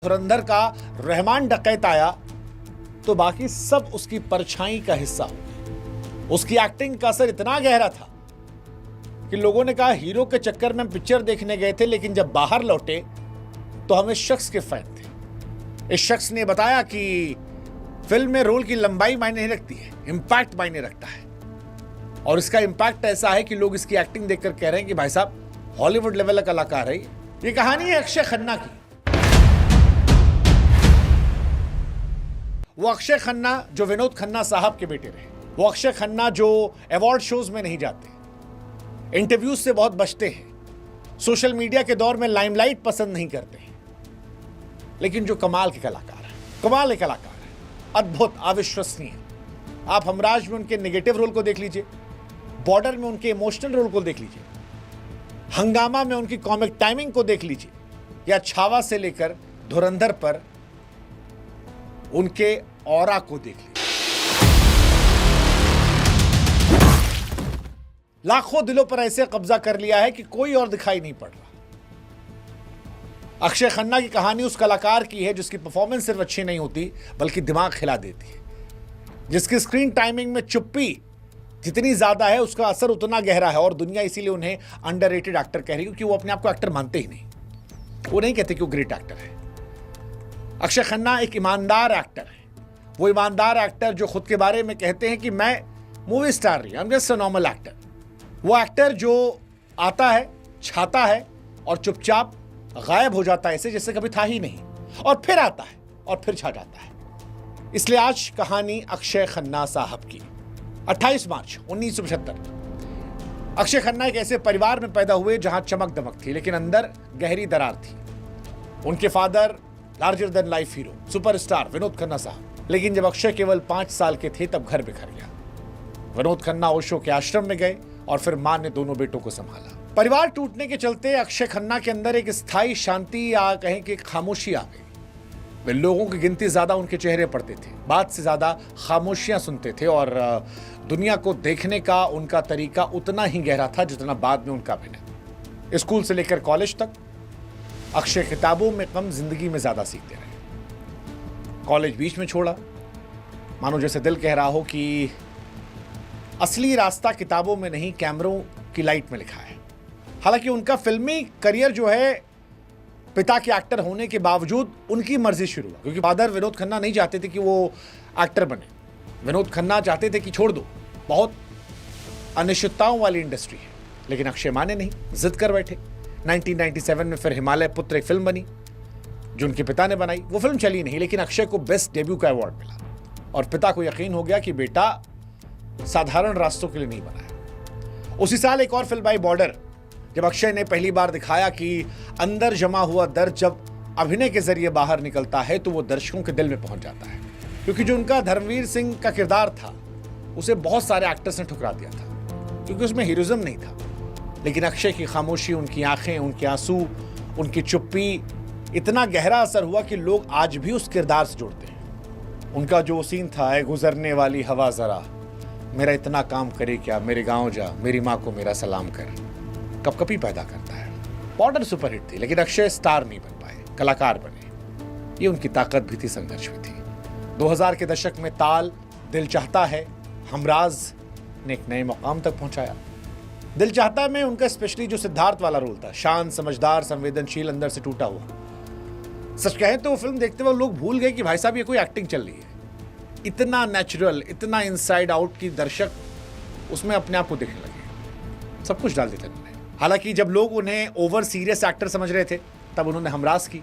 धुरंधर का रहमान डकैत आया तो बाकी सब उसकी परछाई का हिस्सा हो गए। उसकी एक्टिंग का असर इतना गहरा था कि लोगों ने कहा हीरो के चक्कर में हम पिक्चर देखने गए थे, लेकिन जब बाहर लौटे तो हम इस शख्स के फैन थे। इस शख्स ने बताया कि फिल्म में रोल की लंबाई मायने नहीं रखती है, इंपैक्ट मायने रखता है। और इसका इंपैक्ट ऐसा है कि लोग इसकी एक्टिंग देखकर कह रहे हैं कि भाई साहब हॉलीवुड लेवल का कलाकार है। ये कहानी है अक्षय खन्ना की। वो अक्षय खन्ना जो विनोद खन्ना साहब के बेटे रहे, वो अक्षय खन्ना जो अवार्ड शोज में नहीं जाते, इंटरव्यूज से बहुत बचते हैं, सोशल मीडिया के दौर में लाइमलाइट पसंद नहीं करते हैं, लेकिन जो कमाल के कलाकार है, कमाल के कलाकार है, अद्भुत, अविश्वसनीय। आप हमराज में उनके नेगेटिव रोल को देख लीजिए, बॉर्डर में उनके इमोशनल रोल को देख लीजिए, हंगामा में उनकी कॉमिक टाइमिंग को देख लीजिए, या छावा से लेकर धुरंधर पर उनके ऑरा को देख लीजिए। लाखों दिलों पर ऐसे कब्जा कर लिया है कि कोई और दिखाई नहीं पड़ रहा। अक्षय खन्ना की कहानी उस कलाकार की है जिसकी परफॉर्मेंस सिर्फ अच्छी नहीं होती बल्कि दिमाग खिला देती है, जिसकी स्क्रीन टाइमिंग में चुप्पी जितनी ज्यादा है उसका असर उतना गहरा है। और दुनिया इसीलिए उन्हें अंडररेटेड एक्टर कह रही है क्योंकि वो अपने आप को एक्टर मानते ही नहीं। वो नहीं कहते कि वो ग्रेट एक्टर है। अक्षय खन्ना एक ईमानदार एक्टर है। वो ईमानदार एक्टर जो खुद के बारे में कहते हैं कि मैं मूवी स्टार नहीं, I am just a normal actor. वो एक्टर जो आता है, छाता है और चुपचाप गायब हो जाता है ऐसे जैसे कभी था ही नहीं, और फिर आता है और फिर छा जाता है। इसलिए आज कहानी अक्षय खन्ना साहब की। 28 मार्च 1975। अक्षय खन्ना एक ऐसे परिवार में पैदा हुए जहां चमक दमक थी लेकिन अंदर गहरी दरार थी। उनके father larger than life hero, superstar Vinod Khanna साहब। लेकिन जब अक्षय केवल 5 साल के थे तब घर बिखर गया। विनोद खन्ना ओशो के आश्रम में गए और फिर मां ने दोनों बेटों को संभाला। परिवार टूटने के चलते अक्षय खन्ना के अंदर एक स्थायी शांति या कहें कि खामोशी आ गई। वे लोगों की गिनती ज्यादा उनके चेहरे पड़ते थे, बात से ज्यादा खामोशियां सुनते थे और दुनिया को देखने का उनका तरीका उतना ही गहरा था जितना बाद में उनका अभिनय। स्कूल से लेकर कॉलेज तक अक्षय किताबों में कम जिंदगी में ज्यादा सीखते रहे। कॉलेज बीच में छोड़ा, मानो जैसे दिल कह रहा हो कि असली रास्ता किताबों में नहीं कैमरों की लाइट में लिखा है। हालांकि उनका फिल्मी करियर जो है पिता के एक्टर होने के बावजूद उनकी मर्जी शुरू हुआ, क्योंकि फादर विनोद खन्ना नहीं चाहते थे कि वो एक्टर बने। विनोद खन्ना चाहते थे कि छोड़ दो, बहुत अनिश्चितताओं वाली इंडस्ट्री है। लेकिन अक्षय माने नहीं, जिद कर बैठे। 1997 में फिर हिमालय पुत्र एक फिल्म बनी जो उनके पिता ने बनाई। वो फिल्म चली नहीं लेकिन अक्षय को बेस्ट डेब्यू का अवार्ड मिला और पिता को यकीन हो गया कि बेटा साधारण रास्तों के लिए नहीं बना है। उसी साल एक और फिल्म आई बॉर्डर, जब अक्षय ने पहली बार दिखाया कि अंदर जमा हुआ दर्द जब अभिनय के जरिए बाहर निकलता है तो वो दर्शकों के दिल में पहुंच जाता है। क्योंकि जो उनका धर्मवीर सिंह का किरदार था उसे बहुत सारे एक्टर्स ने ठुकरा दिया था क्योंकि उसमें हीरोइज्म नहीं था। लेकिन अक्षय की खामोशी, उनकी आंखें, उनके आंसू, उनकी चुप्पी इतना गहरा असर हुआ कि लोग आज भी उस किरदार से जुड़ते हैं। उनका जो सीन था, गुजरने वाली हवा जरा मेरा इतना काम करे क्या, मेरे गांव जा, मेरी माँ को मेरा सलाम कर, कपकपी पैदा करता है। बॉर्डर सुपरहिट थी लेकिन अक्षय स्टार नहीं बन पाए, कलाकार बने। ये उनकी ताकत भी थी, संघर्ष भी थी। 2000 के दशक में ताल, दिल चाहता है, हमराज ने एक नए मुकाम तक पहुंचाया। दिल चाहता में उनका स्पेशली जो सिद्धार्थ वाला रोल था, शांत, समझदार, संवेदनशील, अंदर से टूटा हुआ। सच कहें तो वो फिल्म देखते हुए लोग भूल गए कि भाई साहब ये कोई एक्टिंग चल रही है। इतना नेचुरल, इतना इनसाइड आउट की दर्शक उसमें अपने आप को देखने लगे। सब कुछ डाल देते उन्होंने। हालांकि जब लोग उन्हें ओवर सीरियस एक्टर समझ रहे थे तब उन्होंने हमराज की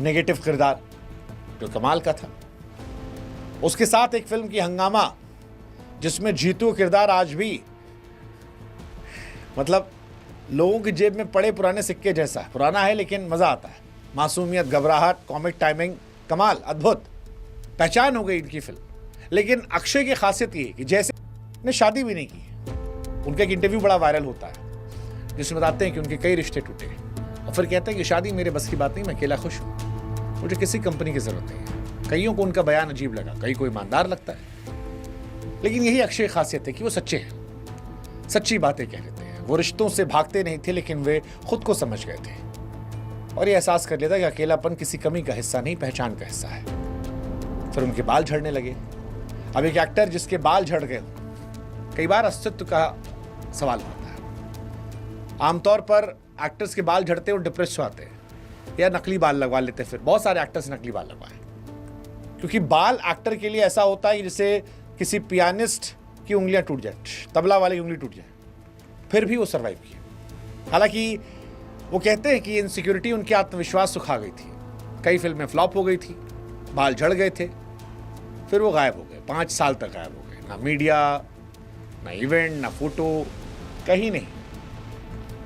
नेगेटिव किरदार जो कमाल का था। उसके साथ एक फिल्म की हंगामा जिसमें जीतू किरदार आज भी मतलब लोगों की जेब में पड़े पुराने सिक्के जैसा है। पुराना है लेकिन मजा आता है। मासूमियत, घबराहट, कॉमिक टाइमिंग, कमाल, अद्भुत, पहचान हो गई इनकी फिल्म। लेकिन अक्षय की खासियत ये है कि जैसे ने शादी भी नहीं की। उनका एक इंटरव्यू बड़ा वायरल होता है जिसमें बताते हैं कि उनके कई रिश्ते टूटे और फिर कहते हैं कि शादी मेरे बस की बात नहीं, मैं अकेला खुश हूँ, मुझे किसी कंपनी की जरूरत नहीं है। कईयों को उनका बयान अजीब लगा, कई को ईमानदार लगता है, लेकिन यही अक्षय खासियत है कि वो सच्चे हैं, सच्ची बातें कह लेते हैं। वो रिश्तों से भागते नहीं थे लेकिन वे खुद को समझ गए थे। और ये एहसास कर लेता कि अकेलापन किसी कमी का हिस्सा नहीं, पहचान का हिस्सा है। फिर उनके बाल झड़ने लगे। अब एक एक्टर जिसके बाल झड़ गए, कई बार अस्तित्व का सवाल होता है। आमतौर पर एक्टर्स के बाल झड़ते और डिप्रेस आते हैं या नकली बाल लगवा लेते हैं। फिर बहुत सारे एक्टर्स नकली बाल लगवाए, क्योंकि बाल एक्टर के लिए ऐसा होता है जैसे किसी पियानिस्ट की उंगलियां टूट जाए, तबला वाली उंगली टूट जाए, फिर भी वो सर्वाइव किए। हालांकि वो कहते हैं कि इनसिक्योरिटी उनके आत्मविश्वास सुखा गई थी। कई फिल्में फ्लॉप हो गई थी, बाल झड़ गए थे, फिर वो गायब हो गए। 5 साल तक गायब हो गए। ना मीडिया, ना इवेंट, ना फोटो, कहीं नहीं।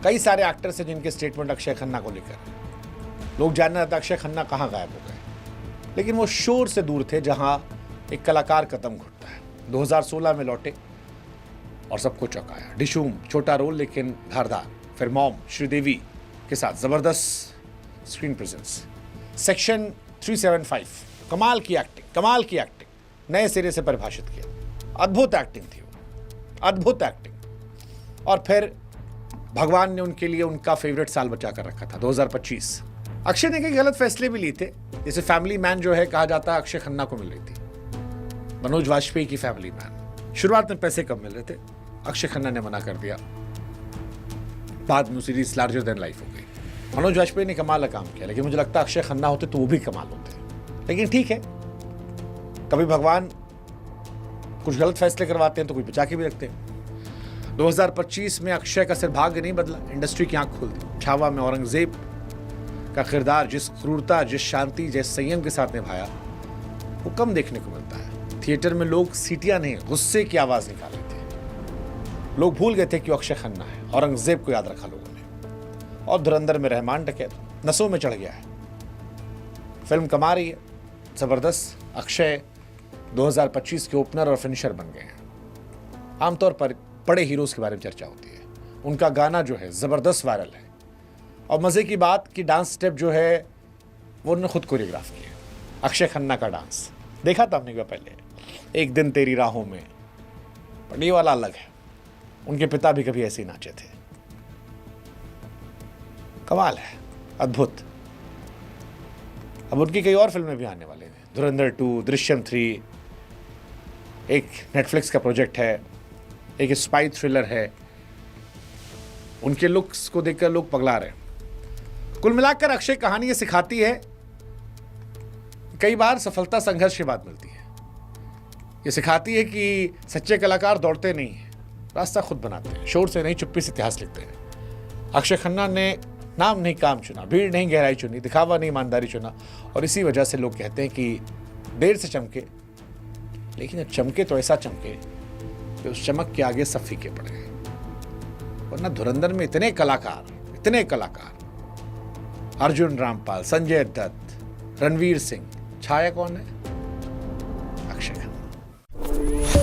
कई सारे एक्टर्स हैं जिनके स्टेटमेंट अक्षय खन्ना को लेकर लोग जानना चाहते अक्षय खन्ना कहाँ गायब हो गए, लेकिन वो शोर से दूर थे जहां एक कलाकार कदम घुटता है। 2016 में लौटे और सबको चौंकाया। डिशूम, छोटा रोल लेकिन धारदार। फिर मॉम, श्रीदेवी के साथ जबरदस्त स्क्रीन प्रेजेंस। सेक्शन 375, कमाल की एक्टिंग, नए सिरे से परिभाषित किया। अद्भुत एक्टिंग थी वो, अद्भुत एक्टिंग। और फिर भगवान ने उनके लिए उनका फेवरेट साल बचा कर रखा था, 2025। अक्षय ने कई गलत फैसले भी लिए थे, जैसे फैमिली मैन जो है कहा जाता है अक्षय खन्ना को मिल रही थी, मनोज वाजपेयी की फैमिली मैन। शुरुआत में पैसे कम मिल रहे थे, अक्षय खन्ना ने मना कर दिया, बाद में सीरीज लार्जर देन लाइफ हो गई। मनोज वाजपेयी ने कमाल का काम किया, लेकिन मुझे लगता है अक्षय खन्ना होते तो वो भी कमाल होते। लेकिन ठीक है, कभी भगवान कुछ गलत फैसले करवाते हैं तो कोई बचा के भी रखते हैं। 2025 में अक्षय का सिर्फ भाग्य नहीं बदला, इंडस्ट्री की आंख खुल दी। छावा में औरंगजेब का किरदार जिस क्रूरता, जिस शांति, जिस संयम के साथ निभाया, वो कम देखने को मिलता है। थिएटर में लोग सीटियां नहीं, गुस्से की आवाज निकाल रहे थे। लोग भूल गए थे कि अक्षय खन्ना है। औरंगजेब को याद रखा लोगों ने। और धुरंधर में रहमान डकैत नसों में चढ़ गया है। फिल्म कमा रही है, जबरदस्त। अक्षय 2025 के ओपनर और फिनिशर बन गए हैं। आमतौर पर बड़े हीरोज के बारे में चर्चा होती है, उनका गाना जो है जबरदस्त वायरल है। और मजे की बात कि डांस स्टेप जो है वो उन्होंने खुद कोरियोग्राफ किया। अक्षय खन्ना का डांस देखा था हमने पहले, एक दिन तेरी राहों में, पर ये वाला अलग है। उनके पिता भी कभी ऐसे ही नाचे थे। कमाल है, अद्भुत। अब उनकी कई और फिल्में भी आने वाले हैं, धुरंधर 2, दृश्यम 3, एक नेटफ्लिक्स का प्रोजेक्ट है, एक स्पाई थ्रिलर है। उनके लुक्स को देखकर लोग पगला रहे हैं। कुल मिलाकर अक्षय कहानी ये सिखाती है, कई बार सफलता संघर्ष के बाद मिलती है। ये सिखाती है कि सच्चे कलाकार दौड़ते नहीं हैं, रास्ता खुद बनाते हैं। शोर से नहीं, चुप्पी से इतिहास लिखते हैं। अक्षय खन्ना ने नाम नहीं काम चुना, भीड़ नहीं गहराई चुनी, दिखावा नहीं ईमानदारी चुना। और इसी वजह से लोग कहते हैं कि देर से चमके, लेकिन चमके तो ऐसा चमके कि उस चमक के आगे सब फीके पड़ गए। वरना धुरंधर में इतने कलाकार, अर्जुन रामपाल, संजय दत्त, रणवीर सिंह, छाया कौन है? अक्षय खन्ना।